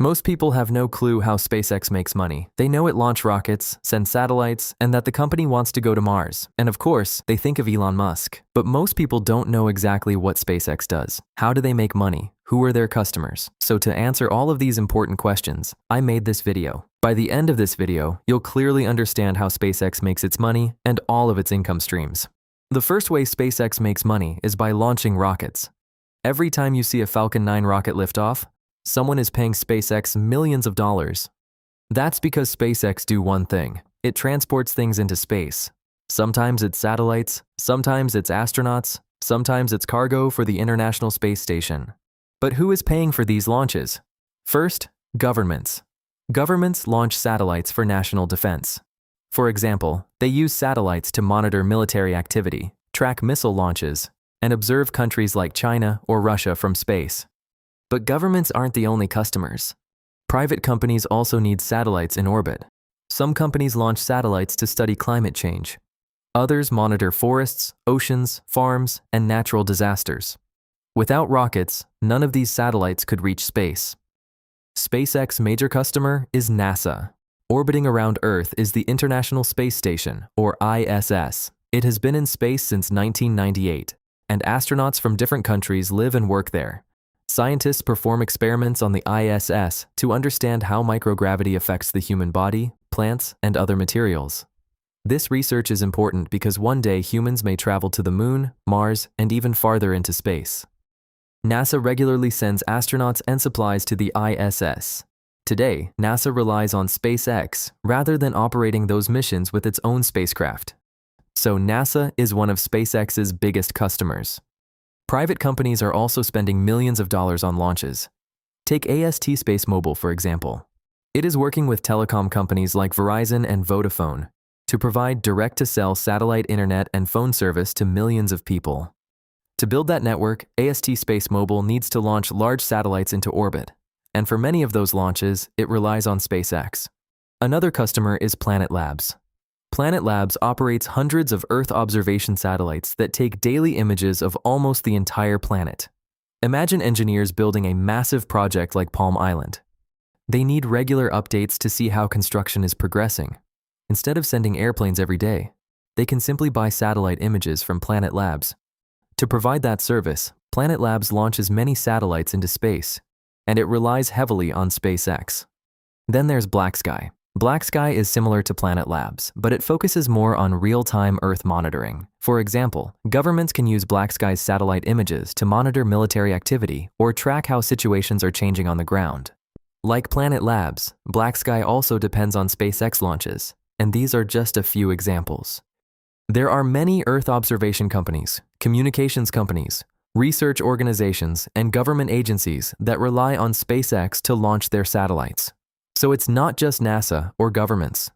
Most people have no clue how SpaceX makes money. They know it launches rockets, sends satellites, and that the company wants to go to Mars. And of course, they think of Elon Musk. But most people don't know exactly what SpaceX does. How do they make money? Who are their customers? So to answer all of these important questions, I made this video. By the end of this video, you'll clearly understand how SpaceX makes its money and all of its income streams. The first way SpaceX makes money is by launching rockets. Every time you see a Falcon 9 rocket lift off, someone is paying SpaceX millions of dollars. That's because SpaceX do one thing. It transports things into space. Sometimes it's satellites, sometimes it's astronauts, sometimes it's cargo for the International Space Station. But who is paying for these launches? First, governments. Governments launch satellites for national defense. For example, they use satellites to monitor military activity, track missile launches, and observe countries like China or Russia from space. But governments aren't the only customers. Private companies also need satellites in orbit. Some companies launch satellites to study climate change. Others monitor forests, oceans, farms, and natural disasters. Without rockets, none of these satellites could reach space. SpaceX's major customer is NASA. Orbiting around Earth is the International Space Station, or ISS. It has been in space since 1998, and astronauts from different countries live and work there. Scientists perform experiments on the ISS to understand how microgravity affects the human body, plants, and other materials. This research is important because one day humans may travel to the Moon, Mars, and even farther into space. NASA regularly sends astronauts and supplies to the ISS. Today, NASA relies on SpaceX rather than operating those missions with its own spacecraft. So NASA is one of SpaceX's biggest customers. Private companies are also spending millions of dollars on launches. Take AST SpaceMobile, for example. It is working with telecom companies like Verizon and Vodafone to provide direct-to-cell satellite internet and phone service to millions of people. To build that network, AST SpaceMobile needs to launch large satellites into orbit, and for many of those launches, it relies on SpaceX. Another customer is Planet Labs. Planet Labs operates hundreds of Earth observation satellites that take daily images of almost the entire planet. Imagine engineers building a massive project like Palm Island. They need regular updates to see how construction is progressing. Instead of sending airplanes every day, they can simply buy satellite images from Planet Labs. To provide that service, Planet Labs launches many satellites into space, and it relies heavily on SpaceX. Then there's BlackSky. BlackSky is similar to Planet Labs, but it focuses more on real-time Earth monitoring. For example, governments can use BlackSky's satellite images to monitor military activity or track how situations are changing on the ground. Like Planet Labs, BlackSky also depends on SpaceX launches, and these are just a few examples. There are many Earth observation companies, communications companies, research organizations, and government agencies that rely on SpaceX to launch their satellites. So it's not just NASA or governments.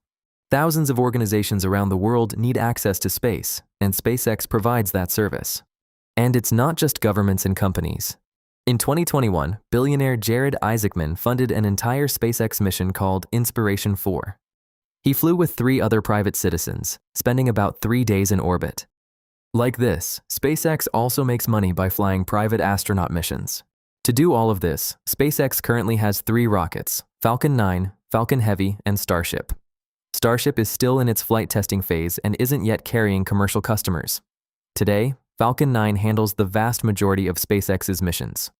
Thousands of organizations around the world need access to space, and SpaceX provides that service. And it's not just governments and companies. In 2021, billionaire Jared Isaacman funded an entire SpaceX mission called Inspiration 4. He flew with 3 other private citizens, spending about 3 days in orbit. Like this, SpaceX also makes money by flying private astronaut missions. To do all of this, SpaceX currently has 3 rockets: Falcon 9, Falcon Heavy, and Starship. Starship is still in its flight testing phase and isn't yet carrying commercial customers. Today, Falcon 9 handles the vast majority of SpaceX's missions.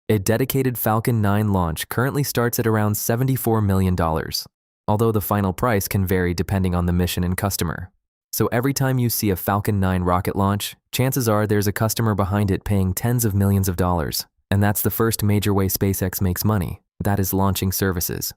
A dedicated Falcon 9 launch currently starts at around $74 million, although the final price can vary depending on the mission and customer. So every time you see a Falcon 9 rocket launch, chances are there's a customer behind it paying tens of millions of dollars. And that's the first major way SpaceX makes money. That is launching services.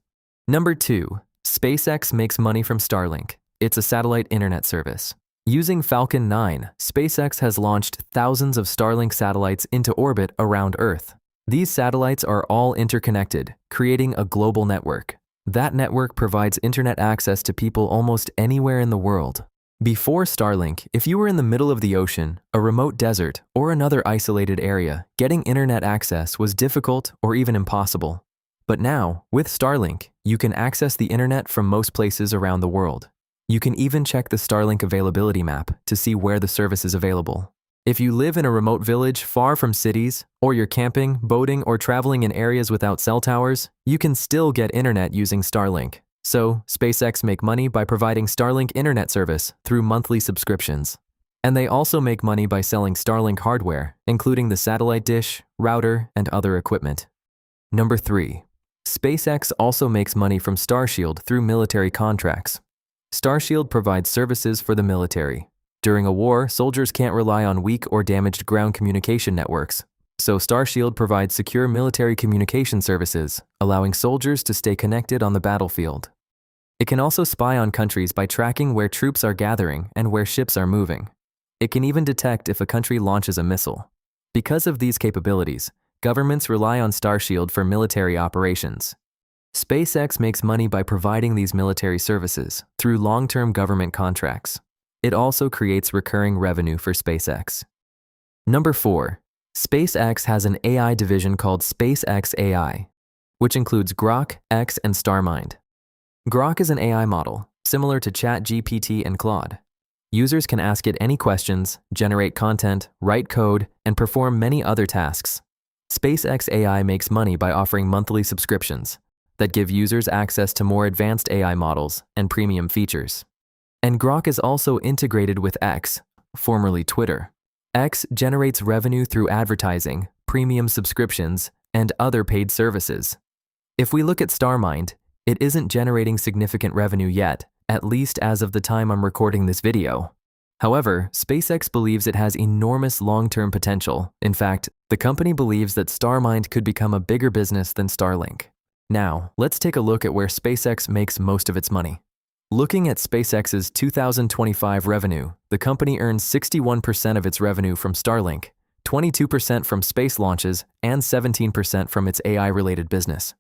Number 2, SpaceX makes money from Starlink. It's a satellite internet service. Using Falcon 9, SpaceX has launched thousands of Starlink satellites into orbit around Earth. These satellites are all interconnected, creating a global network. That network provides internet access to people almost anywhere in the world. Before Starlink, if you were in the middle of the ocean, a remote desert, or another isolated area, getting internet access was difficult or even impossible. But now, with Starlink, you can access the internet from most places around the world. You can even check the Starlink availability map to see where the service is available. If you live in a remote village far from cities, or you're camping, boating, or traveling in areas without cell towers, you can still get internet using Starlink. So, SpaceX make money by providing Starlink internet service through monthly subscriptions. And they also make money by selling Starlink hardware, including the satellite dish, router, and other equipment. Number 3. SpaceX also makes money from Starshield through military contracts. Starshield provides services for the military. During a war, soldiers can't rely on weak or damaged ground communication networks. So Starshield provides secure military communication services, allowing soldiers to stay connected on the battlefield. It can also spy on countries by tracking where troops are gathering and where ships are moving. It can even detect if a country launches a missile. Because of these capabilities, governments rely on Starshield for military operations. SpaceX makes money by providing these military services through long-term government contracts. It also creates recurring revenue for SpaceX. Number 4. SpaceX has an AI division called SpaceX AI, which includes Grok, X, and StarMind. Grok is an AI model, similar to ChatGPT and Claude. Users can ask it any questions, generate content, write code, and perform many other tasks. SpaceX AI makes money by offering monthly subscriptions that give users access to more advanced AI models and premium features. And Grok is also integrated with X, formerly Twitter. X generates revenue through advertising, premium subscriptions, and other paid services. If we look at StarMind, it isn't generating significant revenue yet, at least as of the time I'm recording this video. However, SpaceX believes it has enormous long-term potential. In fact, the company believes that StarMind could become a bigger business than Starlink. Now, let's take a look at where SpaceX makes most of its money. Looking at SpaceX's 2025 revenue, the company earns 61% of its revenue from Starlink, 22% from space launches, and 17% from its AI-related business.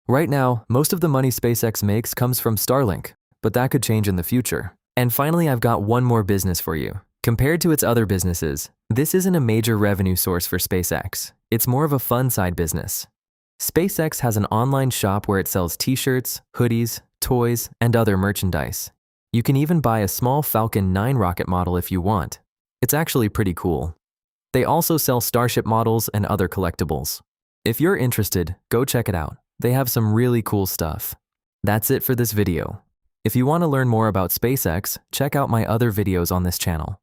Right now, most of the money SpaceX makes comes from Starlink, but that could change in the future. And finally, I've got one more business for you. Compared to its other businesses, this isn't a major revenue source for SpaceX. It's more of a fun side business. SpaceX has an online shop where it sells t-shirts, hoodies, toys, and other merchandise. You can even buy a small Falcon 9 rocket model if you want. It's actually pretty cool. They also sell Starship models and other collectibles. If you're interested, go check it out. They have some really cool stuff. That's it for this video. If you want to learn more about SpaceX, check out my other videos on this channel.